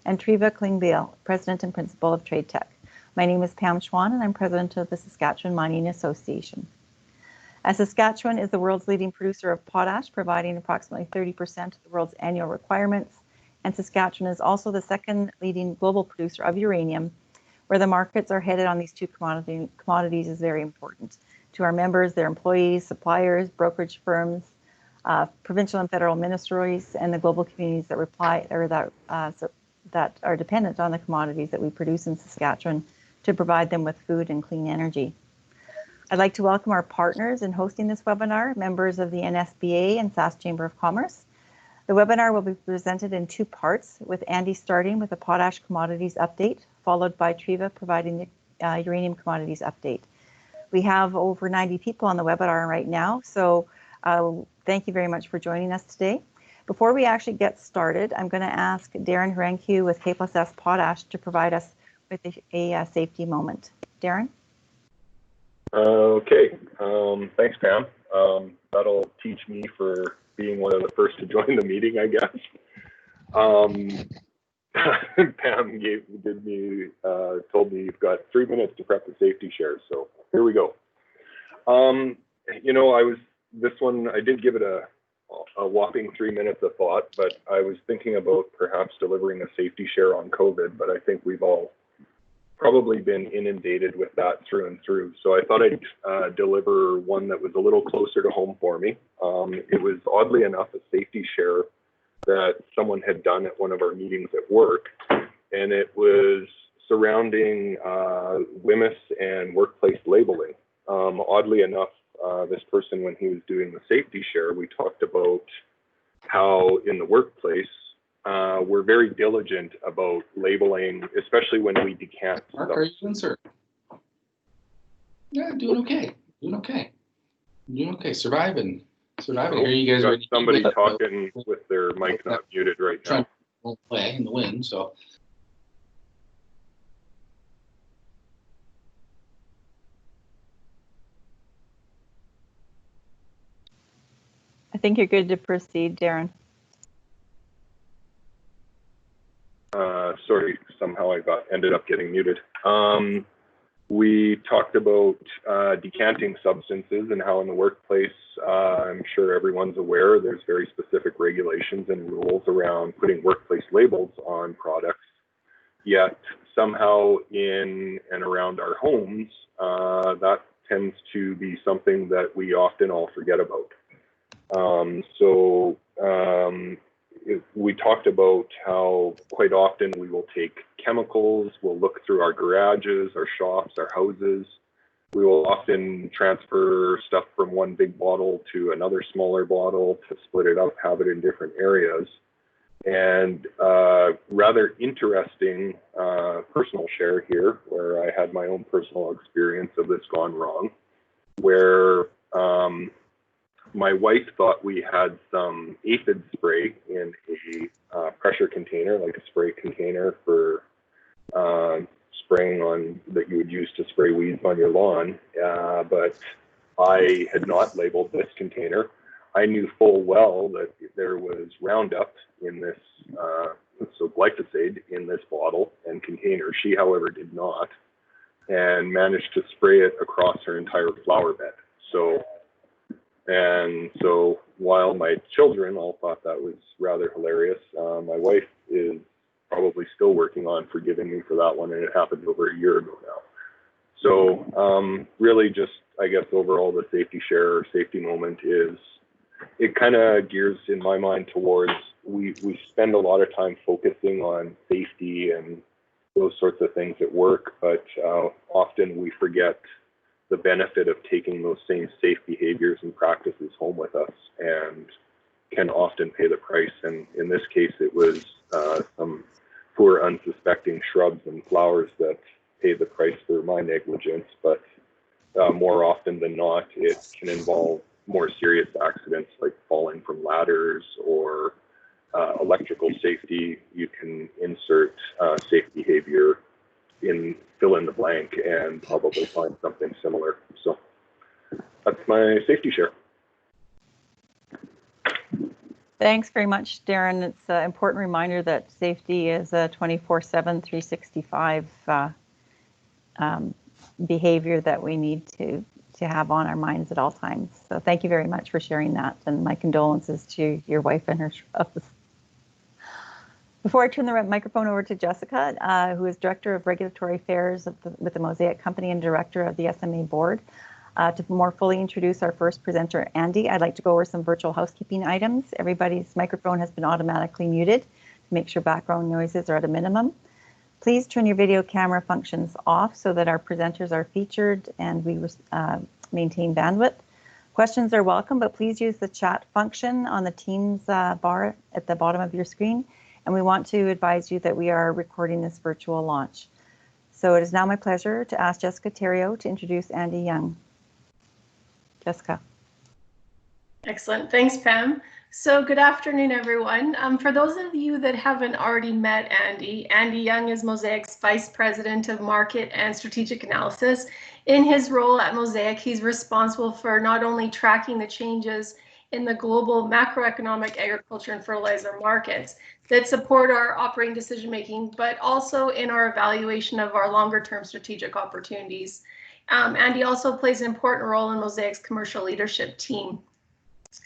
and Treva Klingbeil, President and Principal of TradeTech. My name is Pam Schwan, and I'm President of the Saskatchewan Mining Association. Saskatchewan is the world's leading producer of potash, providing approximately 30% of the world's annual requirements, and Saskatchewan is also the second leading global producer of uranium. Where the markets are headed on these two commodities is very important to our members, their employees, suppliers, brokerage firms, provincial and federal ministries, and the global communities that that are dependent on the commodities that we produce in Saskatchewan to provide them with food and clean energy. I'd like to welcome our partners in hosting this webinar, members of the NSBA and Sask Chamber of Commerce. The webinar will be presented in two parts, with Andy starting with a potash commodities update, followed by Treva providing the uranium commodities update. We have over 90 people on the webinar right now, so thank you very much for joining us today. Before we actually get started, I'm going to ask Darren Herenque with K+S Potash to provide us with a safety moment. Darren? Okay, thanks, Pam. That'll teach me for being one of the first to join the meeting, I guess. Pam told me you've got 3 minutes to prep the safety share, so here we go. You know, I did give it a whopping 3 minutes of thought, but I was thinking about perhaps delivering a safety share on COVID, but I think we've all probably been inundated with that through and through. So I thought I'd deliver one that was a little closer to home for me. It was oddly enough a safety share that someone had done at one of our meetings at work, and it was surrounding WHMIS and workplace labeling. Oddly enough, this person, when he was doing the safety share, we talked about how in the workplace, we're very diligent about labeling, especially when we decant. Mark, are you in, sir? Yeah, doing okay. Doing okay. Doing okay. Surviving. Surviving. Here you guys got are somebody talking with their mic not muted right now. Trying to play in the wind, so. I think you're good to proceed, Darren. Sorry, somehow I ended up getting muted. We talked about decanting substances and how in the workplace, I'm sure everyone's aware, there's very specific regulations and rules around putting workplace labels on products. Yet somehow in and around our homes, that tends to be something that we often all forget about. We talked about how quite often we will take chemicals, we'll look through our garages, our shops, our houses. We will often transfer stuff from one big bottle to another smaller bottle to split it up, have it in different areas. And rather interesting personal share here, where I had my own personal experience of this gone wrong, where my wife thought we had some aphid spray in a pressure container, like a spray container for spraying on, that you would use to spray weeds on your lawn. But I had not labeled this container. I knew full well that there was Roundup in this, so glyphosate in this bottle and container. She, however, did not, and managed to spray it across her entire flower bed. So while my children all thought that was rather hilarious, my wife is probably still working on forgiving me for that one, and it happened over a year ago now. So really just, I guess, overall the safety share or safety moment is, it kind of gears in my mind towards, we spend a lot of time focusing on safety and those sorts of things at work, but often we forget the benefit of taking those same safe behaviors and practices home with us, and can often pay the price. And in this case, it was some poor unsuspecting shrubs and flowers that paid the price for my negligence. But more often than not, it can involve more serious accidents like falling from ladders or electrical safety. You can insert safe behavior in fill in the blank and probably find something similar. So that's my safety share. Thanks very much, Darren. It's an important reminder that safety is a 24/7, 365 behavior that we need to have on our minds at all times. So thank you very much for sharing that, and my condolences to your wife and her struggles. Before I turn the microphone over to Jessica, who is Director of Regulatory Affairs with the Mosaic Company and Director of the SMA Board, to more fully introduce our first presenter, Andy, I'd like to go over some virtual housekeeping items. Everybody's microphone has been automatically muted to make sure background noises are at a minimum. Please turn your video camera functions off so that our presenters are featured and we maintain bandwidth. Questions are welcome, but please use the chat function on the Teams bar at the bottom of your screen. And we want to advise you that we are recording this virtual launch. So it is now my pleasure to ask Jessica Theriault to introduce Andy Young. Jessica. Excellent. Thanks, Pam. So good afternoon, everyone. For those of you that haven't already met Andy, Andy Young is Mosaic's Vice President of Market and Strategic Analysis. In his role at Mosaic, he's responsible for not only tracking the changes in the global macroeconomic agriculture and fertilizer markets that support our operating decision-making, but also in our evaluation of our longer-term strategic opportunities. Andy also plays an important role in Mosaic's commercial leadership team.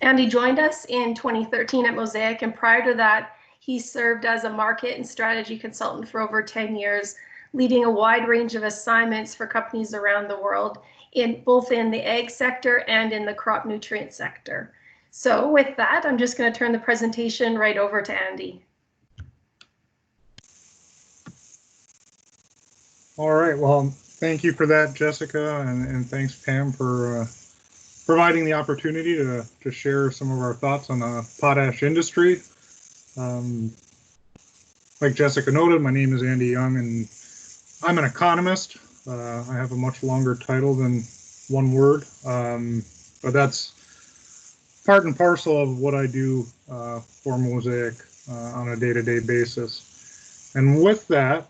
Andy joined us in 2013 at Mosaic, and prior to that, he served as a market and strategy consultant for over 10 years, leading a wide range of assignments for companies around the world, both in the ag sector and in the crop nutrient sector. So with that, I'm just going to turn the presentation right over to Andy. All right, well, thank you for that, Jessica, and thanks, Pam, for providing the opportunity to share some of our thoughts on the potash industry. Like Jessica noted, my name is Andy Young, and I'm an economist. I have a much longer title than one word, but that's part and parcel of what I do for Mosaic on a day-to-day basis. And with that,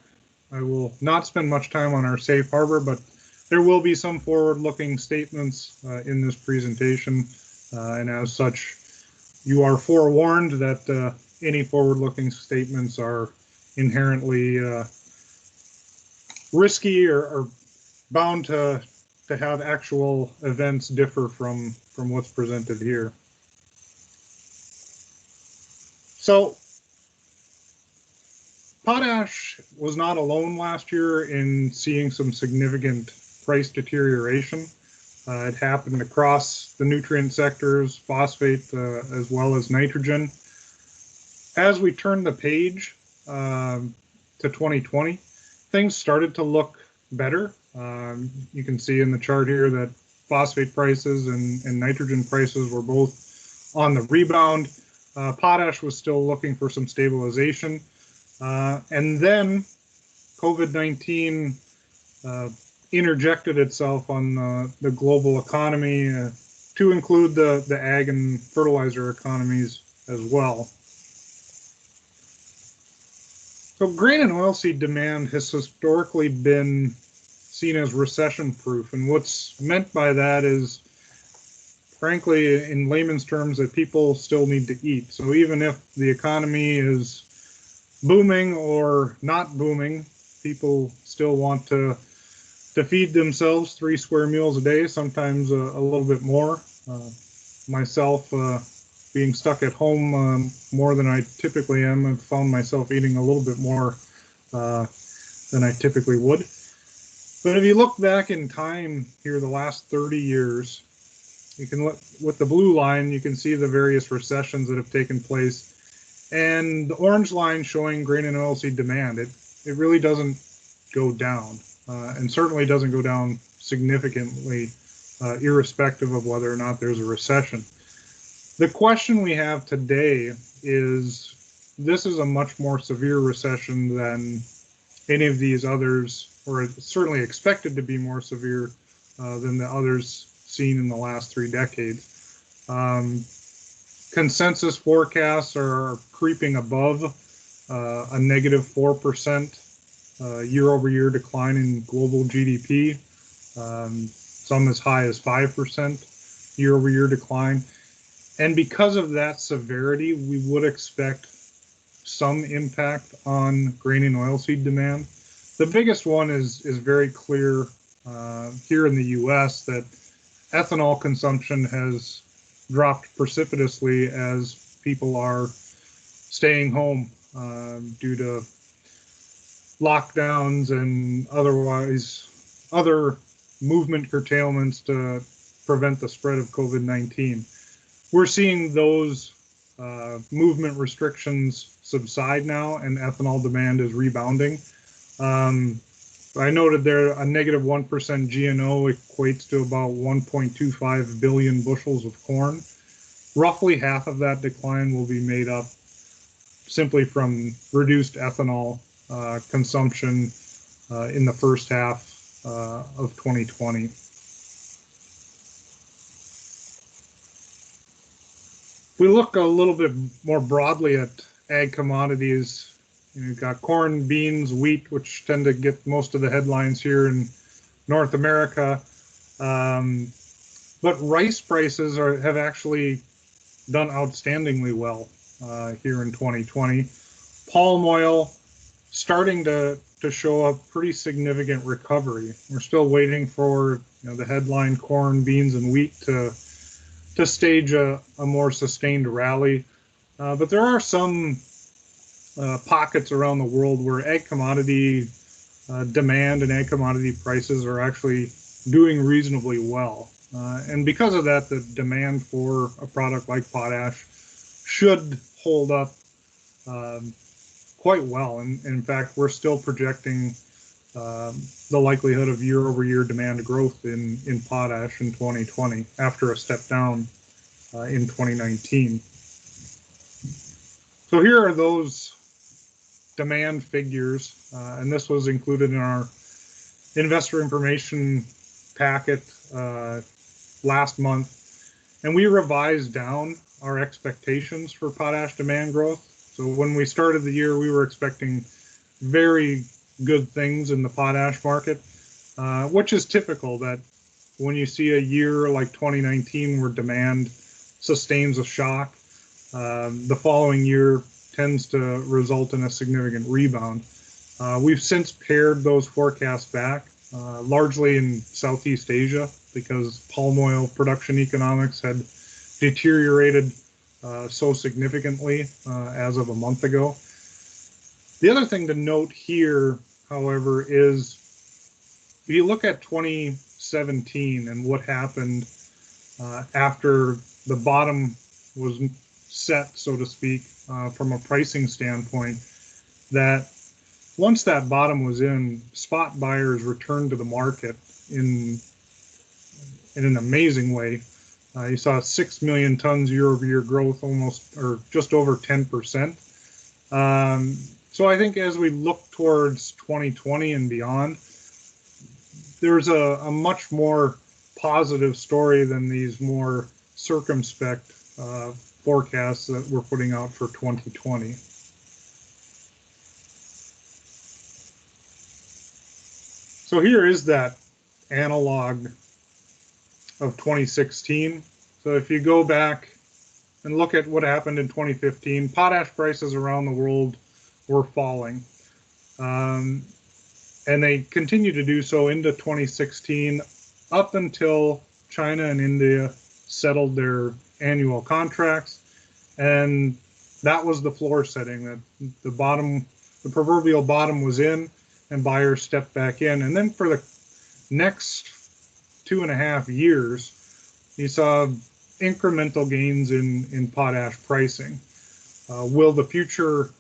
I will not spend much time on our safe harbor, but there will be some forward-looking statements in this presentation, and as such, you are forewarned that any forward-looking statements are inherently risky or bound to have actual events differ from what's presented here. So, potash was not alone last year in seeing some significant price deterioration. It happened across the nutrient sectors, phosphate as well as nitrogen. As we turned the page to 2020, things started to look better. You can see in the chart here that phosphate prices and nitrogen prices were both on the rebound. Potash was still looking for some stabilization. And then COVID-19 interjected itself on the global economy to include the ag and fertilizer economies as well. So grain and oilseed demand has historically been seen as recession-proof, and what's meant by that is, frankly, in layman's terms, that people still need to eat. So even if the economy is booming or not booming, people still want to feed themselves 3 square meals a day, sometimes a little bit more. Myself, being stuck at home more than I typically am, I've found myself eating a little bit more than I typically would. But if you look back in time here, the last 30 years, you can look with the blue line, you can see the various recessions that have taken place. And the orange line showing grain and oilseed demand, it really doesn't go down, and certainly doesn't go down significantly, irrespective of whether or not there's a recession. The question we have today is, this is a much more severe recession than any of these others, or it's certainly expected to be more severe than the others seen in the last 3 decades. Consensus forecasts are creeping above a negative 4% year-over-year decline in global GDP, some as high as 5% year-over-year decline. And because of that severity, we would expect some impact on grain and oilseed demand. The biggest one is very clear here in the U.S. that ethanol consumption has dropped precipitously as people are staying home due to lockdowns and other movement curtailments to prevent the spread of COVID-19. We're seeing those movement restrictions subside now, and ethanol demand is rebounding. I noted there a negative 1% GNO equates to about 1.25 billion bushels of corn. Roughly half of that decline will be made up simply from reduced ethanol consumption in the first half of 2020. If we look a little bit more broadly at ag commodities, you've got corn, beans, wheat, which tend to get most of the headlines here in North America. But rice prices have actually done outstandingly well here in 2020. Palm oil starting to show a pretty significant recovery. We're still waiting for the headline corn, beans, and wheat to stage a more sustained rally. But there are some pockets around the world where ag commodity demand and ag commodity prices are actually doing reasonably well. And because of that, the demand for a product like potash should hold up quite well. And in fact, we're still projecting the likelihood of year-over-year demand growth in potash in 2020 after a step down in 2019. So here are those demand figures, and this was included in our investor information packet last month, and we revised down our expectations for potash demand growth. So when we started the year, we were expecting very good things in the potash market, which is typical that when you see a year like 2019 where demand sustains a shock, the following year tends to result in a significant rebound. We've since pared those forecasts back, largely in Southeast Asia, because palm oil production economics had deteriorated so significantly as of a month ago. The other thing to note here, however, is if you look at 2017 and what happened after the bottom was set, so to speak, from a pricing standpoint, that once that bottom was in, spot buyers returned to the market in an amazing way. You saw 6 million tons year-over-year growth, almost or just over 10%. So I think as we look towards 2020 and beyond, there's a much more positive story than these more circumspect forecasts that we're putting out for 2020. So here is that analog of 2016. So if you go back and look at what happened in 2015, potash prices around the world were falling. And they continue to do so into 2016 up until China and India settled their annual contracts. And that was the floor setting, that the proverbial bottom was in and buyers stepped back in. And then for the next 2.5 years, you saw incremental gains in potash pricing. Will the future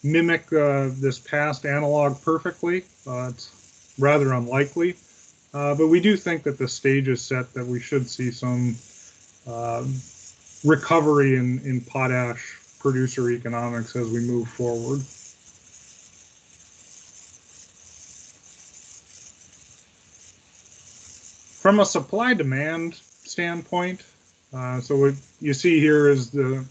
mimic this past analog perfectly? It's rather unlikely, but we do think that the stage is set that we should see some recovery in potash producer economics as we move forward. From a supply-demand standpoint, so what you see here is the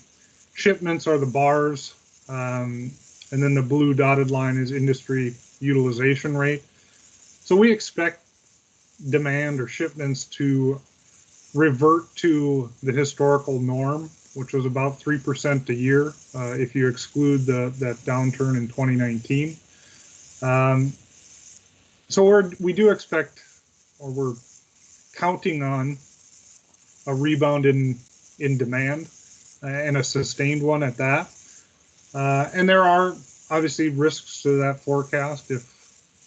shipments are the bars, and then the blue dotted line is industry utilization rate. So we expect demand or shipments to revert to the historical norm, which was about 3% a year if you exclude that downturn in 2019. So we do expect, or we're counting on, a rebound in demand and a sustained one at that. And there are obviously risks to that forecast if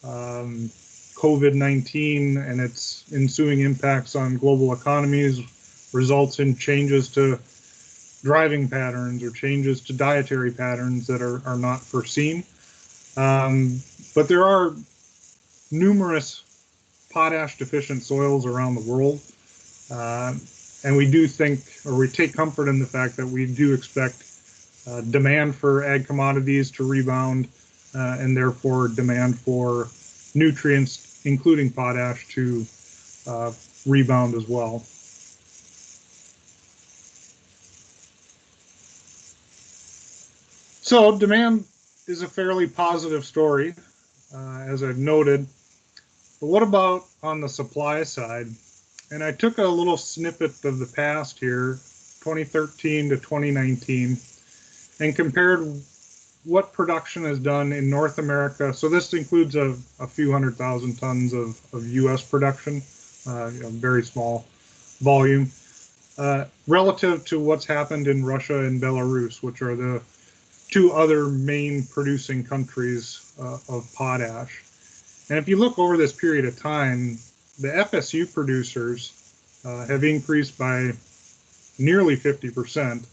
COVID-19 and its ensuing impacts on global economies results in changes to driving patterns or changes to dietary patterns that are not foreseen. But there are numerous potash deficient soils around the world. And we do think, or we take comfort in the fact that we do expect demand for ag commodities to rebound, and therefore demand for nutrients, including potash, to rebound as well. So demand is a fairly positive story, as I've noted. But what about on the supply side? And I took a little snippet of the past here, 2013 to 2019, and compared what production is done in North America. So this includes a few 100,000 tons of U.S. production, very small volume, relative to what's happened in Russia and Belarus, which are the two other main producing countries of potash. And if you look over this period of time, the FSU producers have increased by nearly 50%,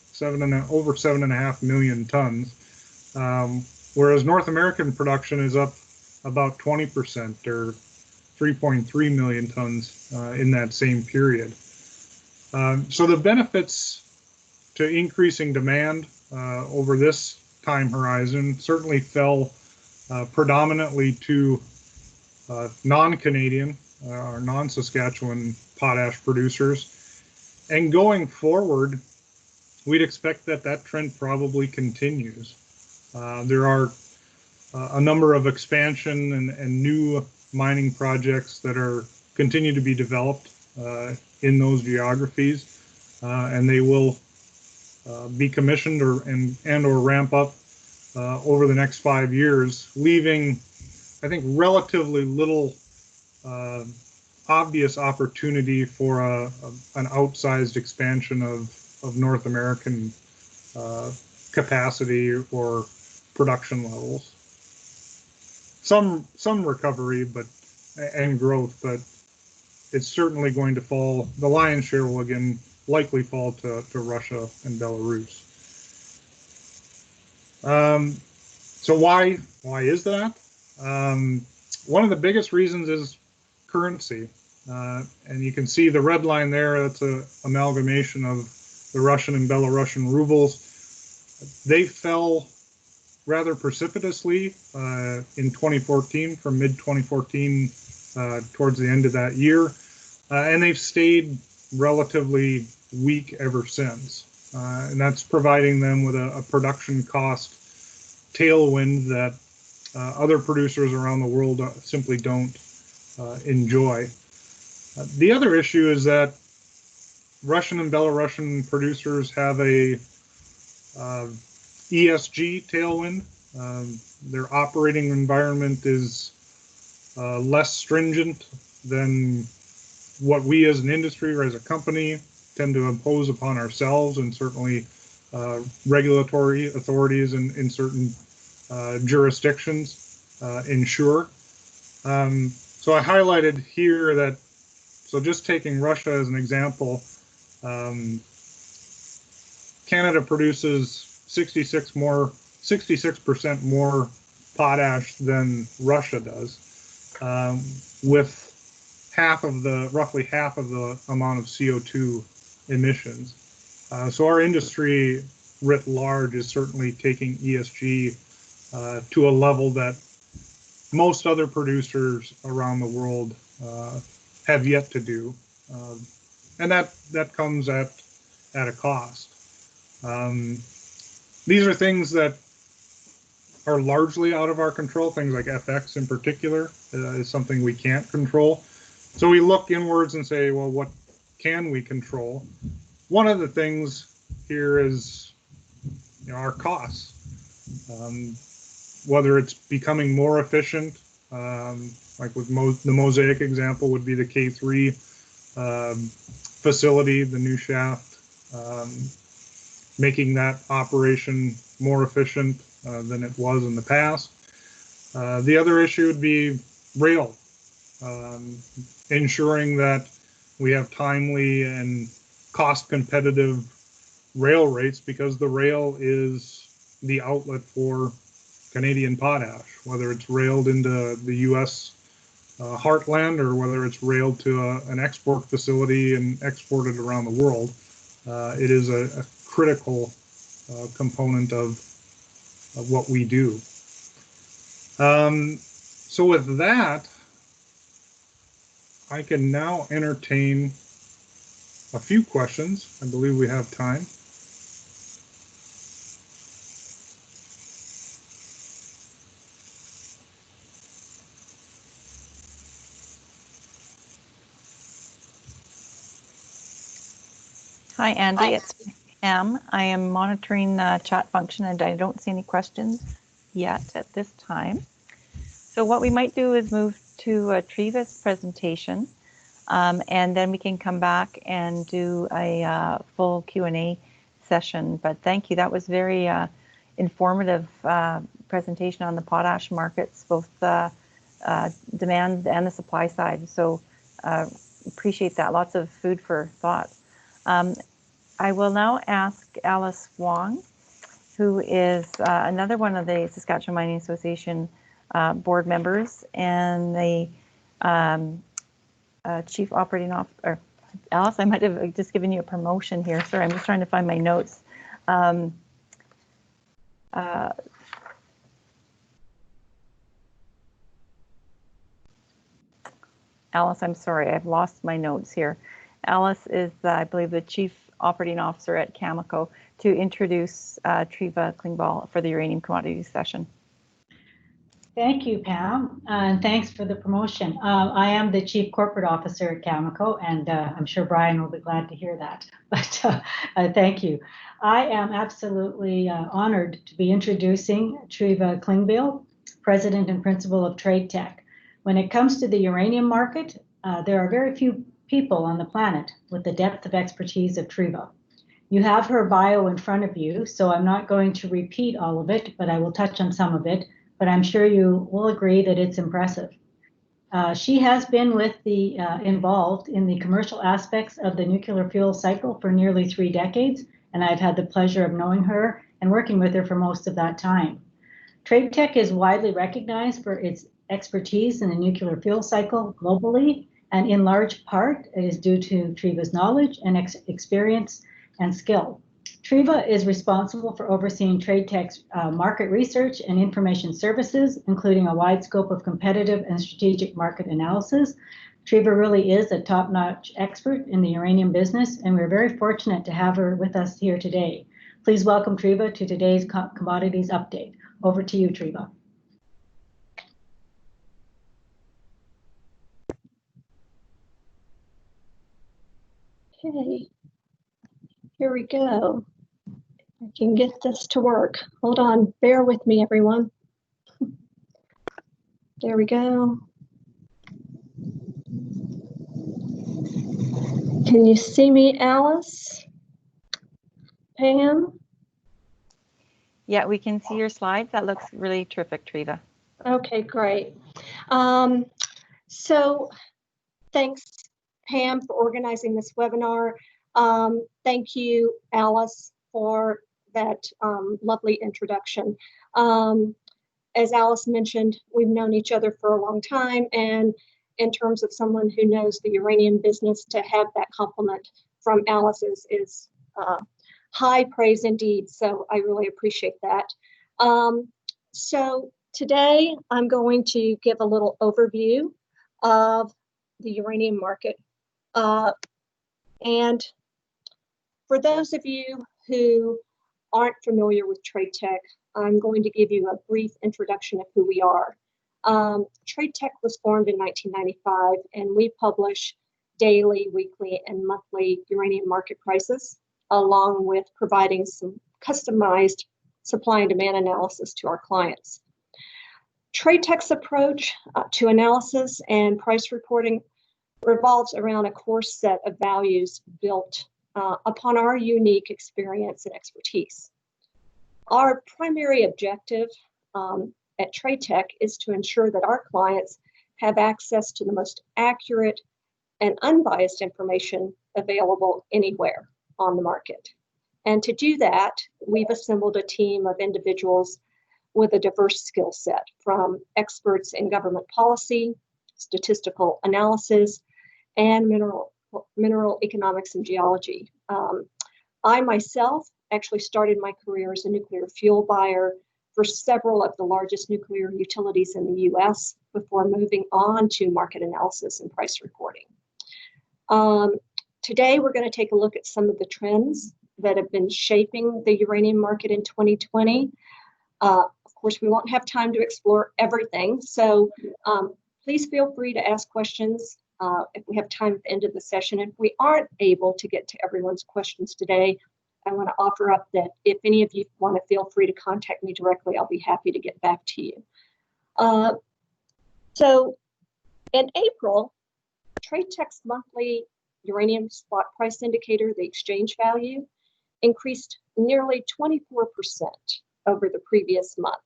over 7.5 million tons, whereas North American production is up about 20%, or 3.3 million tons in that same period. So the benefits to increasing demand over this time horizon certainly fell predominantly to non-Canadian or non-Saskatchewan potash producers. And going forward, we'd expect that trend probably continues. There are a number of expansion and new mining projects that are continue to be developed in those geographies, and they will be commissioned or ramp up over the next 5 years, leaving, I think, relatively little obvious opportunity for an outsized expansion of North American capacity or production levels. Some recovery, and growth, but it's certainly going to fall. The lion's share will again likely fall to Russia and Belarus. So why is that? One of the biggest reasons is currency. And you can see the red line there, that's an amalgamation of the Russian and Belarusian rubles. They fell rather precipitously in 2014, from mid-2014 towards the end of that year. And they've stayed relatively weak ever since. And that's providing them with a production cost tailwind that other producers around the world simply don't enjoy. The other issue is that Russian and Belarusian producers have a ESG tailwind. Their operating environment is less stringent than what we as an industry or as a company tend to impose upon ourselves, and certainly regulatory authorities in certain jurisdictions ensure. So I highlighted here that, so just taking Russia as an example, Canada produces 66% more potash than Russia does, with roughly half of the amount of CO2 emissions. So our industry writ large is certainly taking ESG to a level that most other producers around the world have yet to do, and that comes at a cost. These are things that are largely out of our control. Things like FX in particular is something we can't control. So we look inwards and say, well, can we control? One of the things here is our costs. Whether it's becoming more efficient, like with the Mosaic example would be the K3 facility, the new shaft, making that operation more efficient than it was in the past. The other issue would be rail, ensuring that we have timely and cost competitive rail rates, because the rail is the outlet for Canadian potash, whether it's railed into the U.S. Heartland or whether it's railed to an export facility and exported around the world. It is a critical component of what we do. So with that, I can now entertain a few questions. I believe we have time. Hi, Andy. It's Pam. I am monitoring the chat function and I don't see any questions yet at this time. So what we might do is move to Treva's presentation, and then we can come back and do a full Q&A session. But thank you. That was very informative presentation on the potash markets, both the demand and the supply side. So appreciate that. Lots of food for thought. I will now ask Alice Wong, who is another one of the Saskatchewan Mining Association board members and the Chief Operating Officer. Alice, I might have just given you a promotion here. Sorry, I'm just trying to find my notes. Alice, I'm sorry, I've lost my notes here. Alice is, I believe, the Chief Operating Officer at Cameco, to introduce Treva Klingbeil for the uranium commodities session. Thank you, Pam, and thanks for the promotion. I am the Chief Corporate Officer at Cameco, and I'm sure Brian will be glad to hear that, but thank you. I am absolutely honored to be introducing Treva Klingbeil, President and Principal of TradeTech. When it comes to the uranium market, there are very few people on the planet with the depth of expertise of Treva. You have her bio in front of you, so I'm not going to repeat all of it, but I will touch on some of it, but I'm sure you will agree that it's impressive. She has been involved in the commercial aspects of the nuclear fuel cycle for nearly 3 decades, and I've had the pleasure of knowing her and working with her for most of that time. TradeTech is widely recognized for its expertise in the nuclear fuel cycle globally, and in large part, it is due to Treva's knowledge and experience and skill. Treva is responsible for overseeing TradeTech's market research and information services, including a wide scope of competitive and strategic market analysis. Treva really is a top-notch expert in the uranium business, and we're very fortunate to have her with us here today. Please welcome Treva to today's Commodities Update. Over to you, Treva. Okay, here we go. I can get this to work. Hold on, bear with me, everyone. There we go. Can you see me, Alice? Pam? Yeah, we can see your slides. That looks really terrific, Treva. Okay, great. So thanks, Pam, for organizing this webinar. Thank you, Alice, for that lovely introduction. As Alice mentioned, we've known each other for a long time, and in terms of someone who knows the uranium business, to have that compliment from Alice is high praise indeed, so I really appreciate that. So today I'm going to give a little overview of the uranium market. And for those of you who aren't familiar with TradeTech, I'm going to give you a brief introduction of who we are. TradeTech was formed in 1995, and we publish daily, weekly, and monthly uranium market prices, along with providing some customized supply and demand analysis to our clients. TradeTech's approach to analysis and price reporting revolves around a core set of values built upon our unique experience and expertise. Our primary objective at TradeTech is to ensure that our clients have access to the most accurate and unbiased information available anywhere on the market. And to do that, we've assembled a team of individuals with a diverse skill set, from experts in government policy, statistical analysis, and mineral economics and geology. I myself actually started my career as a nuclear fuel buyer for several of the largest nuclear utilities in the US before moving on to market analysis and price reporting. Today, we're going to take a look at some of the trends that have been shaping the uranium market in 2020. Of course, we won't have time to explore everything, so please feel free to ask questions if we have time at the end of the session. If we aren't able to get to everyone's questions today, I want to offer up that if any of you want to, feel free to contact me directly. I'll be happy to get back to you. So in April, TradeTech's monthly uranium spot price indicator, the exchange value, increased nearly 24% over the previous month,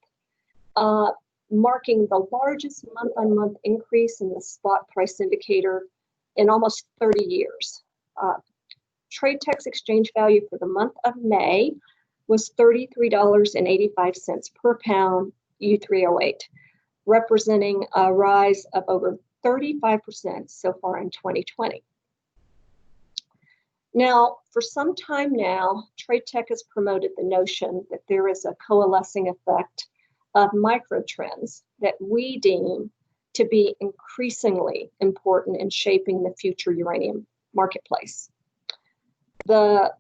marking the largest month-on-month increase in the spot price indicator in almost 30 years. TradeTech's exchange value for the month of May was $33.85 per pound U3O8, representing a rise of over 35% so far in 2020. Now, for some time now, TradeTech has promoted the notion that there is a coalescing effect of micro trends that we deem to be increasingly important in shaping the future uranium marketplace. The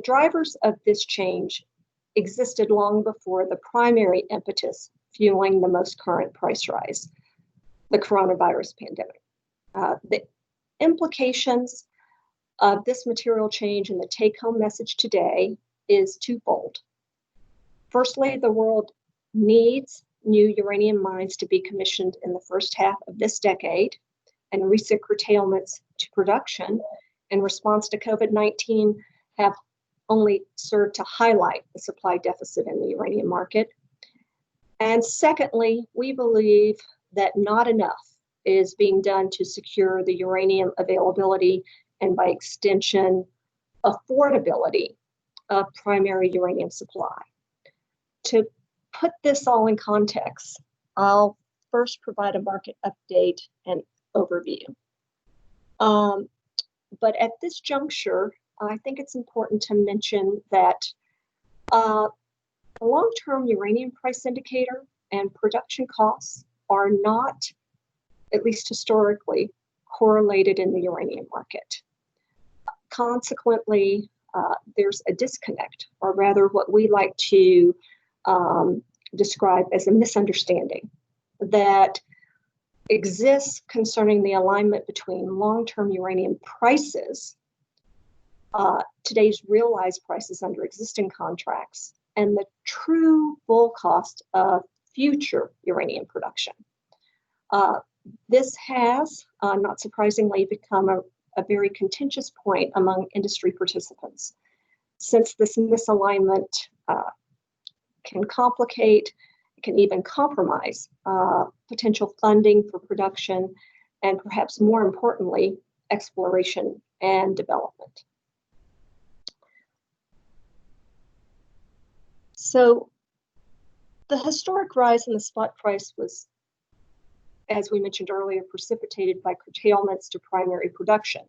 drivers of this change existed long before the primary impetus fueling the most current price rise, the coronavirus pandemic. The implications of this material change and the take-home message today is twofold. Firstly, the world needs new uranium mines to be commissioned in the first half of this decade, and recent curtailments to production in response to COVID-19 have only served to highlight the supply deficit in the uranium market. And secondly, we believe that not enough is being done to secure the uranium availability and, by extension, affordability of primary uranium supply. To put this all in context, I'll first provide a market update and overview. But at this juncture, I think it's important to mention that the long-term uranium price indicator and production costs are not, at least historically, correlated in the uranium market. Consequently, there's a disconnect, or rather what we like to describe as a misunderstanding that exists concerning the alignment between long-term uranium prices, today's realized prices under existing contracts, and the true full cost of future uranium production. This has, not surprisingly, become a very contentious point among industry participants, since this misalignment can complicate, can even compromise potential funding for production, and perhaps more importantly, exploration and development. So the historic rise in the spot price was, as we mentioned earlier, precipitated by curtailments to primary production.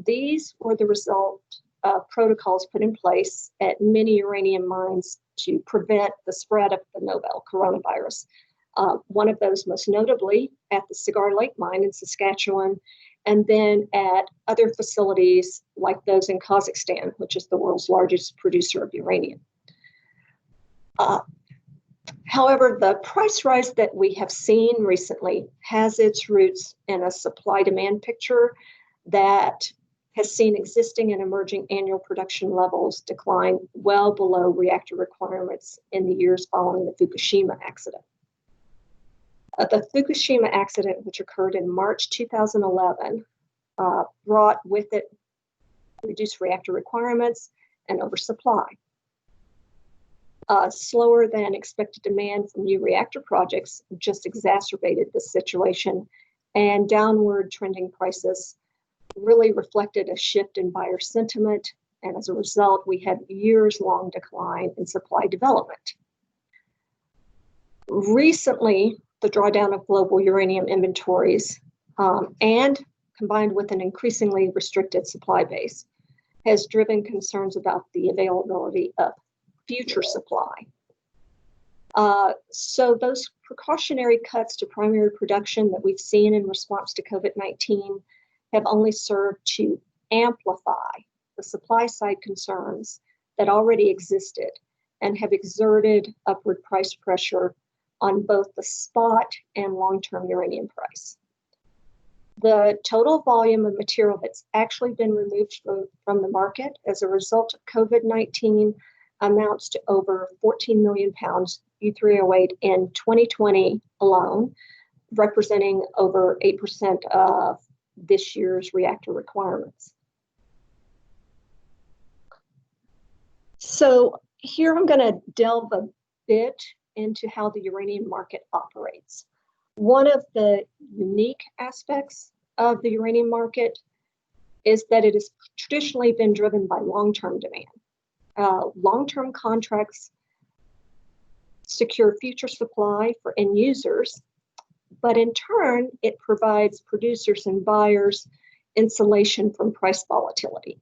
These were the result of protocols put in place at many uranium mines to prevent the spread of the novel coronavirus. One of those most notably at the Cigar Lake mine in Saskatchewan, and then at other facilities like those in Kazakhstan, which is the world's largest producer of uranium. However, the price rise that we have seen recently has its roots in a supply-demand picture that has seen existing and emerging annual production levels decline well below reactor requirements in the years following the Fukushima accident. The Fukushima accident, which occurred in March 2011, brought with it reduced reactor requirements and oversupply. Slower than expected demand from new reactor projects just exacerbated this situation, and downward trending prices really reflected a shift in buyer sentiment, and as a result, we had years-long decline in supply development. Recently, the drawdown of global uranium inventories and combined with an increasingly restricted supply base has driven concerns about the availability of future supply. So those precautionary cuts to primary production that we've seen in response to COVID-19 have only served to amplify the supply side concerns that already existed and have exerted upward price pressure on both the spot and long-term uranium price. The total volume of material that's actually been removed from the market as a result of COVID-19 amounts to over 14 million pounds U3O8 in 2020 alone, representing over 8% of this year's reactor requirements. So here I'm going to delve a bit into how the uranium market operates. One of the unique aspects of the uranium market is that it has traditionally been driven by long-term demand. Long-term contracts secure future supply for end users, but in turn, it provides producers and buyers insulation from price volatility.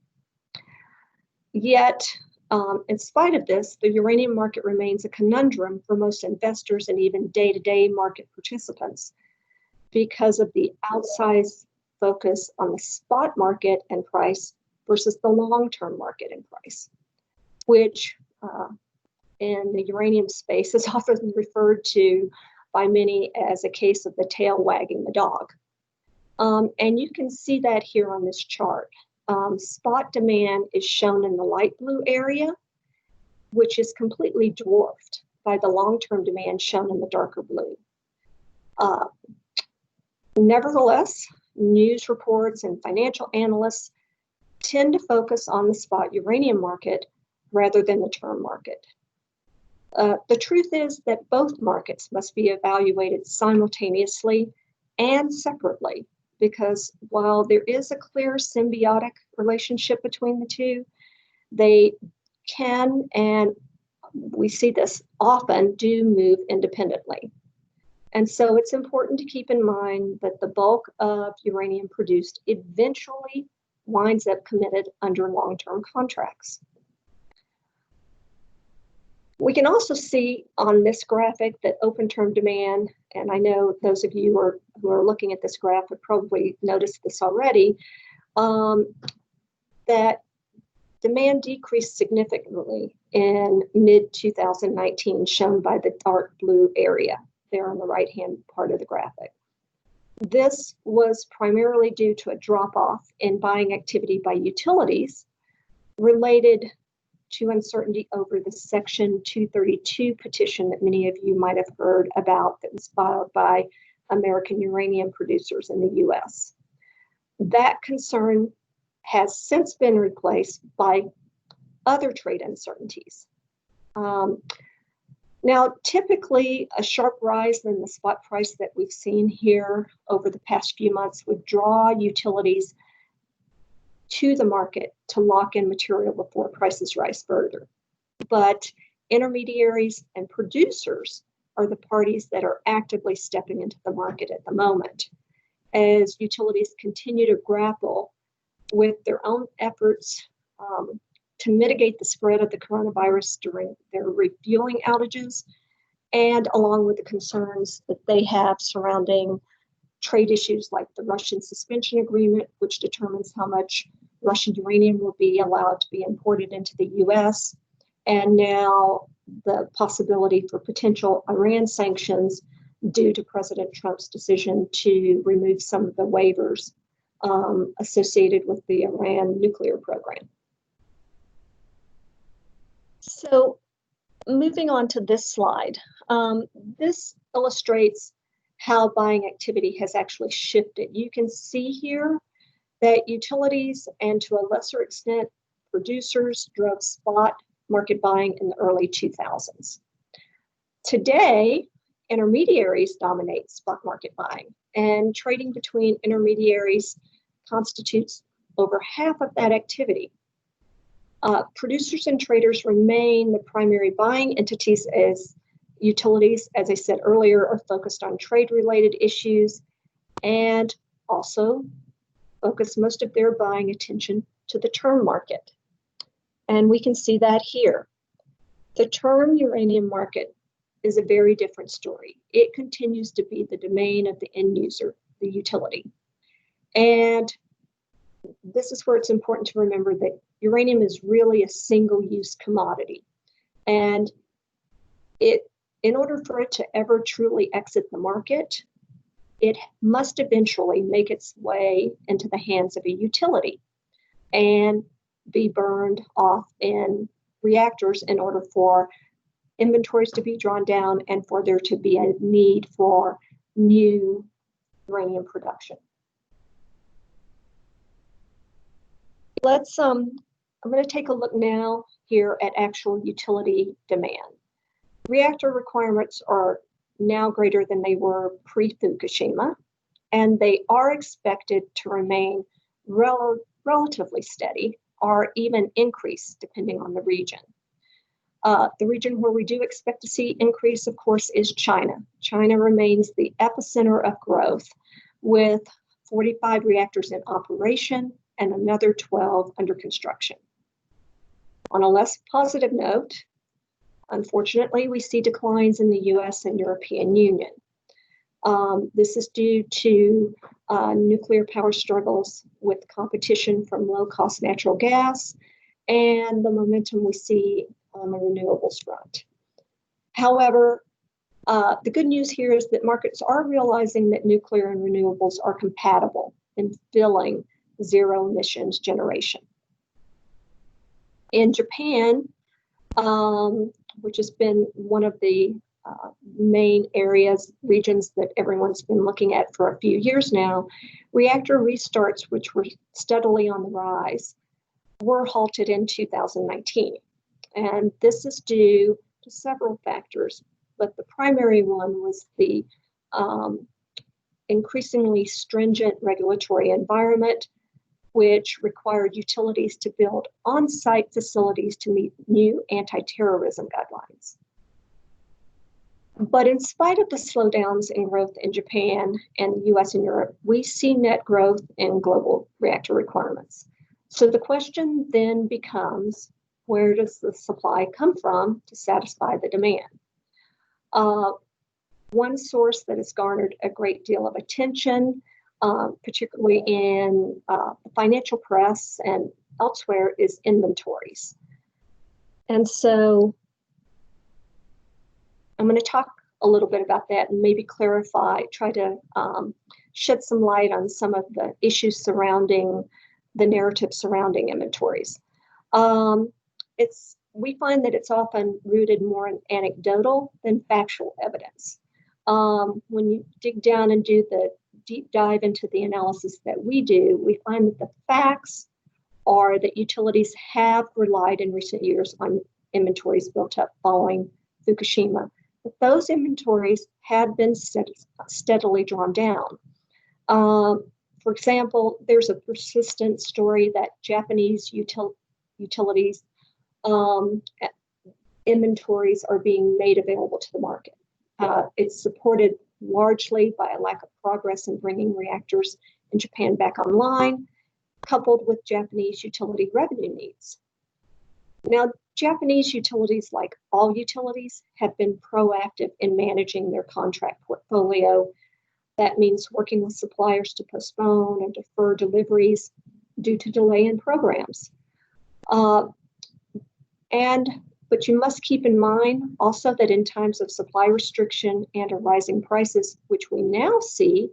Yet, in spite of this, the uranium market remains a conundrum for most investors and even day-to-day market participants because of the outsized focus on the spot market and price versus the long-term market and price, which in the uranium space is often referred to by many as a case of the tail wagging the dog. And you can see that here on this chart. Spot demand is shown in the light blue area, which is completely dwarfed by the long-term demand shown in the darker blue. Nevertheless, news reports and financial analysts tend to focus on the spot uranium market rather than the term market. The truth is that both markets must be evaluated simultaneously and separately, because while there is a clear symbiotic relationship between the two, they can, and we see this often, do move independently. And so it's important to keep in mind that the bulk of uranium produced eventually winds up committed under long-term contracts. We can also see on this graphic that open-term demand, and I know those of you who are looking at this graph have probably noticed this already, that demand decreased significantly in mid-2019, shown by the dark blue area there on the right-hand part of the graphic. This was primarily due to a drop-off in buying activity by utilities related to uncertainty over the Section 232 petition that many of you might have heard about that was filed by American uranium producers in the US. That concern has since been replaced by other trade uncertainties. Now, typically, a sharp rise in the spot price that we've seen here over the past few months would draw utilities to the market to lock in material before prices rise further. But intermediaries and producers are the parties that are actively stepping into the market at the moment, as utilities continue to grapple with their own efforts to mitigate the spread of the coronavirus during their refueling outages, and along with the concerns that they have surrounding trade issues like the Russian suspension agreement, which determines how much Russian uranium will be allowed to be imported into the US, and now the possibility for potential Iran sanctions due to President Trump's decision to remove some of the waivers associated with the Iran nuclear program. So moving on to this slide, this illustrates how buying activity has actually shifted. You can see here that utilities and to a lesser extent producers drove spot market buying in the early 2000s. Today, intermediaries dominate spot market buying, and trading between intermediaries constitutes over half of that activity. Producers and traders remain the primary buying entities, as utilities, as I said earlier, are focused on trade-related issues and also focus most of their buying attention to the term market. And we can see that here. The term uranium market is a very different story. It continues to be the domain of the end user, the utility. And this is where it's important to remember that uranium is really a single-use commodity. And in order for it to ever truly exit the market, it must eventually make its way into the hands of a utility and be burned off in reactors in order for inventories to be drawn down and for there to be a need for new uranium production. I'm going to take a look now here at actual utility demand. Reactor requirements are now greater than they were pre-Fukushima, and they are expected to remain relatively steady or even increase depending on the region. The region where we do expect to see increase, of course, is China. China remains the epicenter of growth with 45 reactors in operation and another 12 under construction. On a less positive note, unfortunately, we see declines in the US and European Union. This is due to nuclear power struggles with competition from low-cost natural gas and the momentum we see on the renewables front. However, the good news here is that markets are realizing that nuclear and renewables are compatible in filling zero emissions generation. In Japan, which has been one of the main regions that everyone's been looking at for a few years now, reactor restarts, which were steadily on the rise, were halted in 2019. And this is due to several factors, but the primary one was the increasingly stringent regulatory environment, which required utilities to build on-site facilities to meet new anti-terrorism guidelines. But in spite of the slowdowns in growth in Japan and the US and Europe, we see net growth in global reactor requirements. So the question then becomes, where does the supply come from to satisfy the demand? One source that has garnered a great deal of attention, particularly in the financial press and elsewhere, is inventories. And so I'm going to talk a little bit about that and maybe clarify, try to shed some light on some of the issues surrounding the narrative surrounding inventories. We find that it's often rooted more in anecdotal than factual evidence. When you dig down and do the deep dive into the analysis that we do, we find that the facts are that utilities have relied in recent years on inventories built up following Fukushima, but those inventories had been steadily drawn down. For example, there's a persistent story that Japanese utilities inventories are being made available to the market. It's supported largely by a lack of progress in bringing reactors in Japan back online, coupled with Japanese utility revenue needs. Now, Japanese utilities, like all utilities, have been proactive in managing their contract portfolio. That means working with suppliers to postpone and defer deliveries due to delay in programs. But you must keep in mind also that in times of supply restriction and rising prices, which we now see,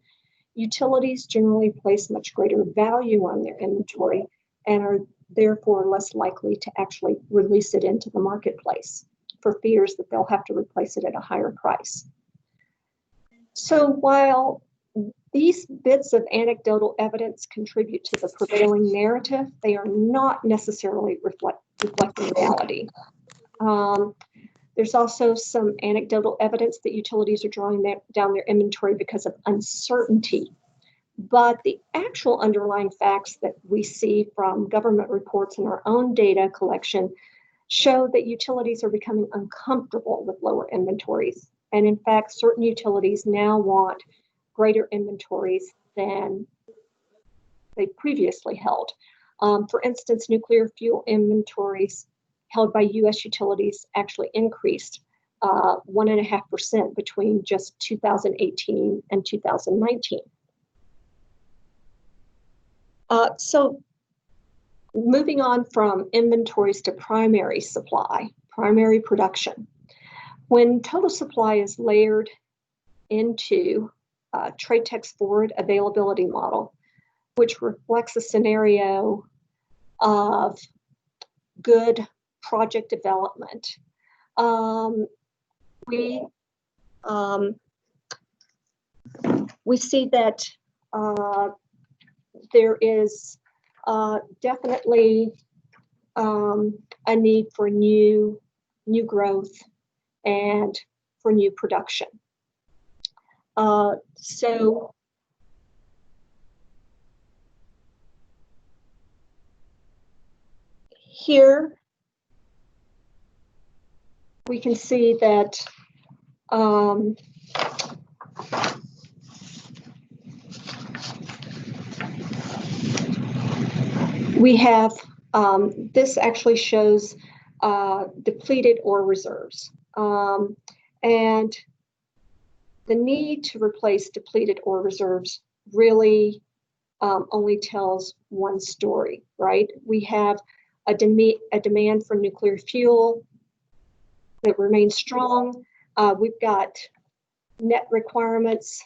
utilities generally place much greater value on their inventory and are therefore less likely to actually release it into the marketplace for fears that they'll have to replace it at a higher price. So while these bits of anecdotal evidence contribute to the prevailing narrative, they are not necessarily reflecting reality. There's also some anecdotal evidence that utilities are drawing down their inventory because of uncertainty. But the actual underlying facts that we see from government reports and our own data collection show that utilities are becoming uncomfortable with lower inventories. And in fact, certain utilities now want greater inventories than they previously held. For instance, nuclear fuel inventories held by U.S. utilities actually increased 1.5% between just 2018 and 2019. So moving on from inventories to primary supply, primary production. When total supply is layered into TradeTech's forward availability model, which reflects a scenario of good project development, we see that there is definitely a need for new growth and for new production. So here we can see that we have, this actually shows depleted ore reserves. And the need to replace depleted ore reserves really only tells one story, right? We have a demand for nuclear fuel that remains strong. We've got net requirements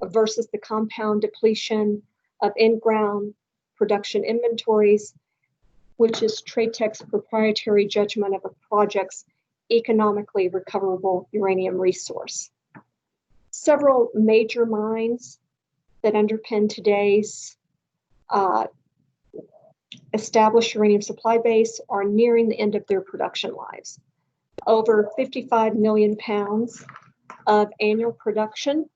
versus the compound depletion of in-ground production inventories, which is TradeTech's proprietary judgment of a project's economically recoverable uranium resource. Several major mines that underpin today's established uranium supply base are nearing the end of their production lives. Over 55 million pounds of annual production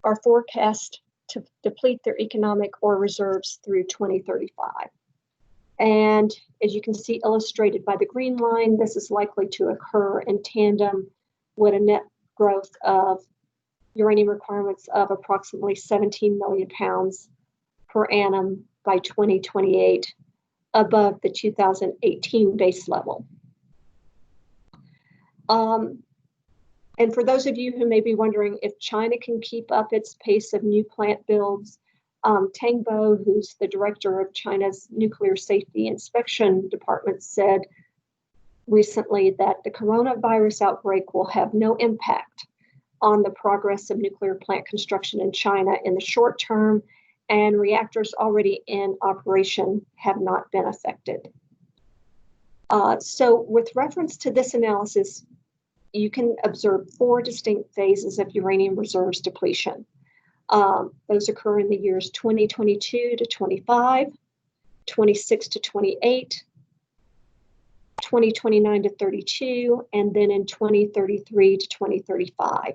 are forecast to deplete their economic ore reserves through 2035. And as you can see illustrated by the green line, this is likely to occur in tandem with a net growth of uranium requirements of approximately 17 million pounds per annum by 2028, above the 2018 base level. And for those of you who may be wondering if China can keep up its pace of new plant builds, Tang Bo, who's the director of China's Nuclear Safety Inspection Department, said recently that the coronavirus outbreak will have no impact on the progress of nuclear plant construction in China in the short term, and reactors already in operation have not been affected. So with reference to this analysis, you can observe 4 distinct phases of uranium reserves depletion. Those occur in the years 2022 to 25, 26 to 28, 2029 to 32, and then in 2033 to 2035.